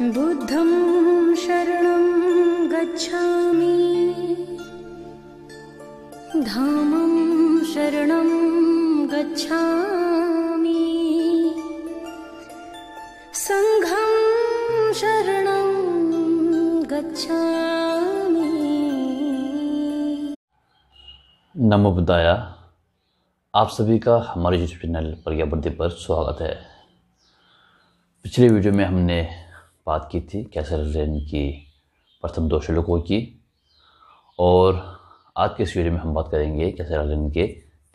बुद्धं शरणं गच्छामि धामं शरणं गच्छामि संघं शरणं गच्छामि। नमो बुद्धाय। आप सभी का हमारे यूट्यूब चैनल प्रज्ञा बुद्धि पर स्वागत है। पिछले वीडियो में हमने बात की थी कैसे रेन की प्रथम 2 श्लोकों की, और आज के इस वीडियो में हम बात करेंगे कैसे रेन के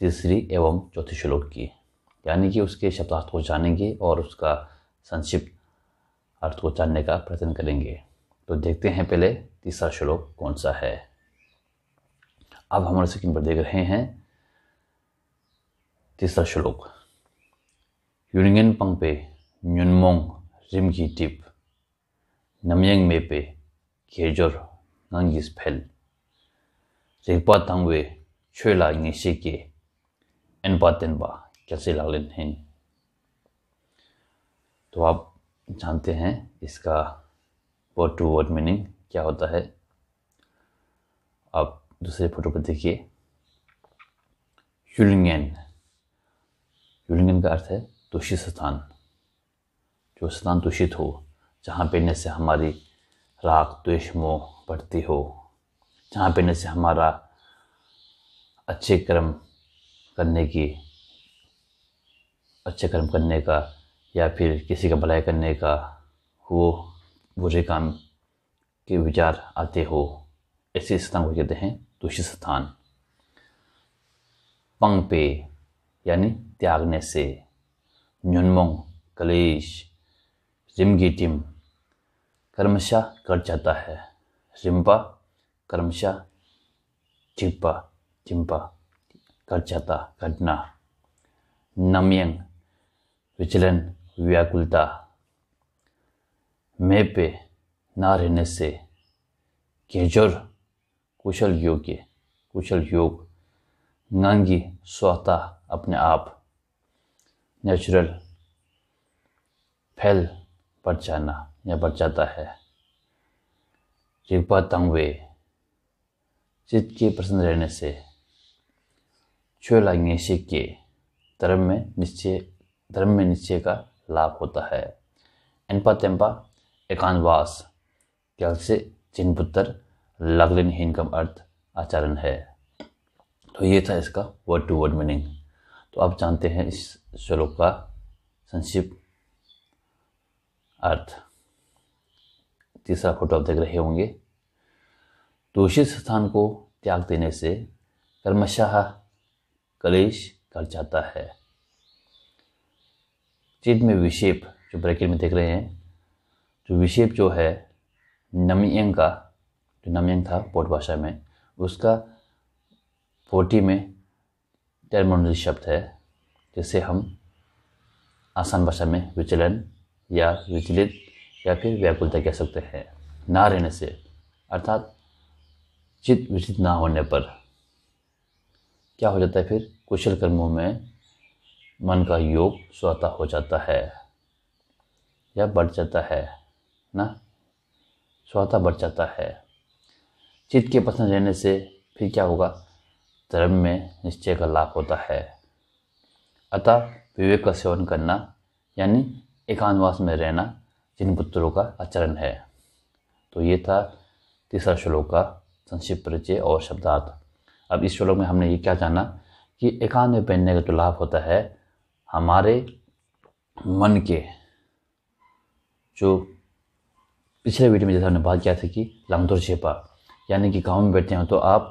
तीसरी एवं चौथी श्लोक की, यानी कि उसके शब्दार्थ को जानेंगे और उसका संक्षिप्त अर्थ को जानने का प्रयत्न करेंगे। तो देखते हैं पहले तीसरा श्लोक कौन सा है। अब हमारे स्क्रीन पर देख रहे हैं तीसरा श्लोक। यूनियन पंगपे न्युनमोंग रिमकी टिप नमयंग मेपे केजोर नंगिस फेल रिपा तंगवे छुला इंगिसे के एनपा तेनबा कैसे लागलेन हैं। तो आप जानते हैं इसका वर्ड टू वर्ड मीनिंग क्या होता है। आप दूसरे फोटो पर देखिए। यूलिंगन, यूलिंगन का अर्थ है दूषित स्थान, जो स्थान दूषित हो, जहाँ पहनने से हमारी राग द्वेष मोह बढ़ती हो, जहाँ पहनने से हमारा अच्छे कर्म करने का या फिर किसी का भलाई करने का वो बुरे काम के विचार आते हो, ऐसे स्थान को कहते हैं दूषित स्थान। पंग पे यानी त्यागने से, न्युनमोंग कलेश, रिमगिटिम कर्मशा कट जाता है, रिम्पा कर्मशा चिंपा चिंपा कट जाता घटना, नमयंग विचलन व्याकुलता, मैं पे ना रहने से, केजोर कुशल योग, नंगी स्वतः अपने आप, नेचुरल फैल बढ़ जाना या बढ़ जाता है, रिपा तंगवे चित्त के प्रसन्न रहने से, छुला इंगिसे के धर्म में निश्चय का लाभ होता है, एनपा तेम्पा एकांतवास त्याग से चिन्हपुत्र लगलिन हीन का अर्थ आचरण है। तो ये था इसका वर्ड टू वर्ड मीनिंग। तो आप जानते हैं इस श्लोक का संक्षिप्त अर्थ। तीसरा फोटो आप देख रहे होंगे। दूषित स्थान को त्याग देने से कर्मशः कलेश कट जाता है। चित्त में विक्षेप, जो ब्रैकेट में देख रहे हैं, जो विक्षेप जो है नमयंग का, जो नमयंग था पोट भाषा में, उसका 40 में टर्मिनोलॉजी शब्द है, जिसे हम आसान भाषा में विचलन या विचलित या फिर व्याकुलता कह सकते हैं। ना रहने से अर्थात चित्त विचलित ना होने पर क्या हो जाता है, फिर कुशल कर्मों में मन का योग स्वतः हो जाता है या बढ़ जाता है ना, स्वतः बढ़ जाता है। चित्त के प्रसन्न रहने से फिर क्या होगा, धर्म में निश्चय का लाभ होता है। अतः विवेक का सेवन करना यानी एकांतवास में रहना जिन पुत्रों का आचरण है। तो ये था तीसरा श्लोक का संक्षिप्त परिचय और शब्दार्थ। अब इस श्लोक में हमने ये क्या जाना कि एकांत में पहनने का जो लाभ होता है, हमारे मन के, जो पिछले वीडियो में जैसा हमने बात किया था कि लंगदोर शेपा, यानी कि गाँव में बैठते हैं तो आप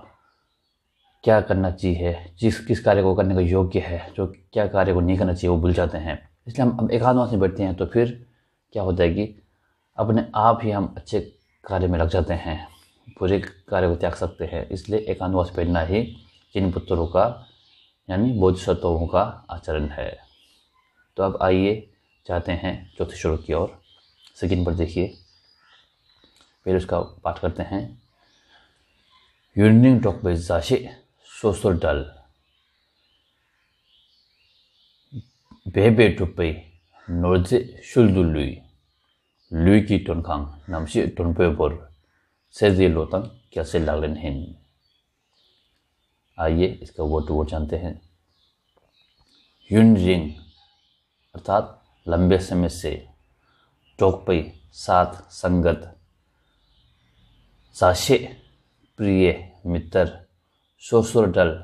क्या करना चाहिए, किस कार्य को करने का योग्य है, जो क्या कार्य को नहीं करना चाहिए वो भूल जाते हैं। इसलिए हम अब एकांतवास में बैठते हैं तो फिर क्या होता है कि अपने आप ही हम अच्छे कार्य में लग जाते हैं, बुरे कार्य को त्याग सकते हैं। इसलिए एकांतवास बैठना ही जिन पुत्रों का यानी बोधिसत्वों का आचरण है। तो अब आइए जाते हैं चौथे श्लोक की ओर। स्क्रीन पर देखिए, फिर उसका पाठ करते हैं। यूनिंग टॉक बेजाशे सोसो डल बेबे टुपे नोर्जे शुल्दुलुई लुई की टोनखांग नमसी टोनपे बोर से जी लोतंग कैसे लागलन हिन। आइए इसका वर्ड टू वर्ड जानते हैं। युन रिंग अर्थात लंबे समय से, टोकपई साथ संगत, साशे प्रिय मित्र, सोसुर डल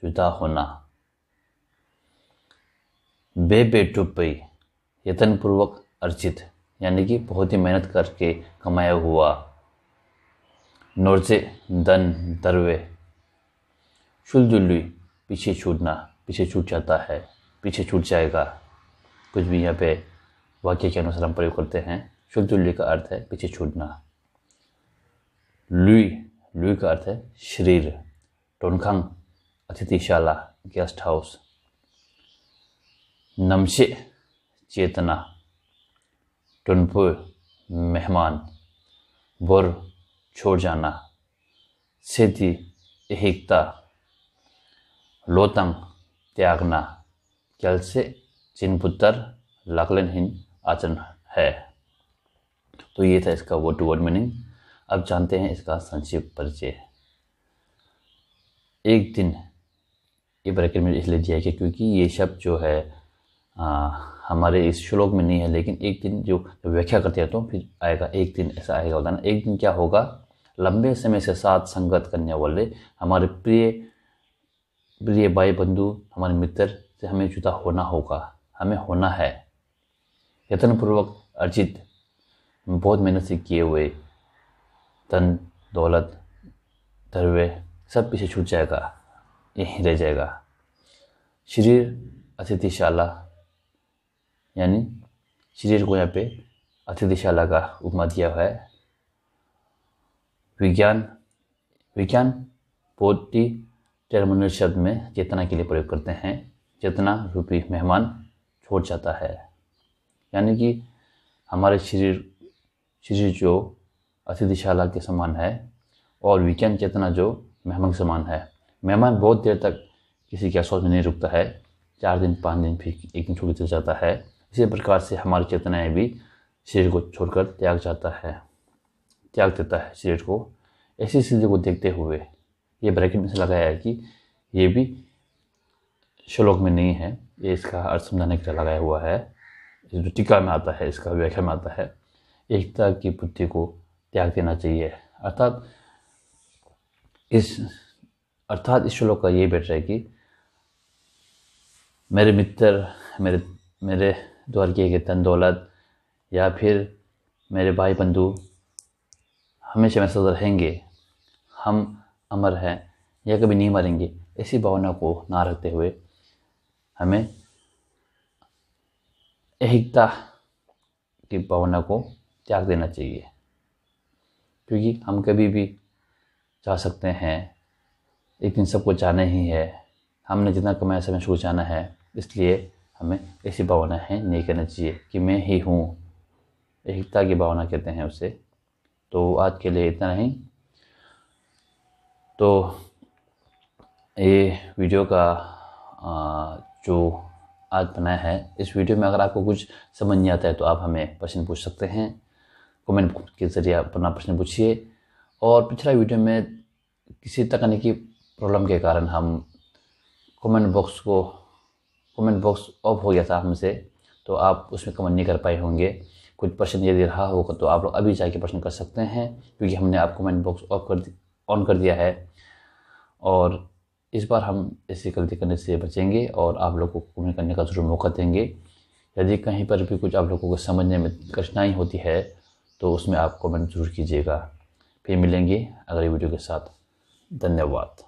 जुदा होना। बेटुपई यत्नपूर्वक अर्जित यानी कि बहुत ही मेहनत करके कमाया हुआ। नोर्जे धन दरवे, शुलजुलुई पीछे छूटना, पीछे छूट जाता है, पीछे छूट जाएगा। कुछ भी यहाँ पे वाक्य के अनुसार हम प्रयोग करते हैं। शुलजुलुई का अर्थ है पीछे छूटना। लुई, लुई का अर्थ है शरीर। टोनखांग अतिथिशाला गेस्ट हाउस। नमशे चेतना, टुनपु मेहमान, बोर छोड़ जाना, सेति एकता, लोतंग त्यागना, कैलसे चिन्पुत्तर लागलनहीन आचरण है। तो ये था इसका वर्ड टू वर्ड मीनिंग। अब जानते हैं इसका संक्षिप्त परिचय। एक दिन, ये ब्रैकेट में इसलिए दिया है क्योंकि ये शब्द जो है हमारे इस श्लोक में नहीं है, लेकिन एक दिन जो व्याख्या करते हैं तो फिर आएगा एक दिन, ऐसा आएगा होता है ना। एक दिन क्या होगा, लंबे समय से साथ संगत करने वाले हमारे प्रिय भाई बंधु, हमारे मित्र से हमें जुदा होना होगा, हमें होना है। यत्नपूर्वक अर्जित, बहुत मेहनत से किए हुए धन दौलत दरवे सब पीछे छूट जाएगा, यहीं रह जाएगा। शरीर अतिथिशाला यानी शरीर को यहाँ पे अतिथिशाला का उपमा दिया हुआ है। विज्ञान, विज्ञान पोटी टर्मिनल शब्द में चेतना के लिए प्रयोग करते हैं। चेतना रूपी मेहमान छोड़ जाता है, यानी कि हमारे शरीर जो अतिथिशाला के समान है और विज्ञान चेतना जो मेहमान के समान है। मेहमान बहुत देर तक किसी के आसपास में नहीं रुकता है, 4 दिन 5 दिन फिर एक दिन छोड़ के चल जाता है। इसी प्रकार से हमारी चेतनाएं भी शरीर को छोड़कर त्याग देता है शरीर को। ऐसी स्थिति को देखते हुए ये ब्रैकेट में से लगाया है कि ये भी श्लोक में नहीं है, ये इसका अर्थ समझाने के लिए लगाया हुआ है। जो टीका में आता है, इसका व्याख्या में आता है, एकता की बुद्धि को त्याग देना चाहिए। अर्थात इस श्लोक का ये बैठ रहा है कि मेरे मित्र, मेरे द्वारा किए गए धन दौलत या फिर मेरे भाई बंधु हमेशा मेरे साथ रहेंगे, हम अमर हैं या कभी नहीं मरेंगे, ऐसी भावना को ना रखते हुए हमें एकता की भावना को त्याग देना चाहिए। क्योंकि हम कभी भी जा सकते हैं, एक दिन सबको जाना ही है, हमने जितना कमाया सब सबको जाना है, इसलिए हमें ऐसी भावना है नहीं करना चाहिए कि मैं ही हूँ। एकता की भावना कहते हैं उसे। तो आज के लिए इतना ही। तो ये वीडियो का जो आज बनाया है, इस वीडियो में अगर आपको कुछ समझ नहीं आता है तो आप हमें प्रश्न पूछ सकते हैं, कमेंट के ज़रिए अपना प्रश्न पूछिए। और पिछला वीडियो में किसी तकनीकी प्रॉब्लम के कारण हम कमेंट बॉक्स ऑफ हो गया था हमसे, तो आप उसमें कमेंट नहीं कर पाए होंगे। कुछ प्रश्न यदि रहा होगा तो आप लोग अभी जाके प्रश्न कर सकते हैं, क्योंकि हमने आप कमेंट बॉक्स ऑन कर दिया है। और इस बार हम ऐसी गलती करने से बचेंगे और आप लोगों को कमेंट करने का ज़रूर मौका देंगे। यदि कहीं पर भी कुछ आप लोगों को समझने में कठिनाई होती है तो उसमें आप कमेंट ज़रूर कीजिएगा। फिर मिलेंगे अगली वीडियो के साथ। धन्यवाद।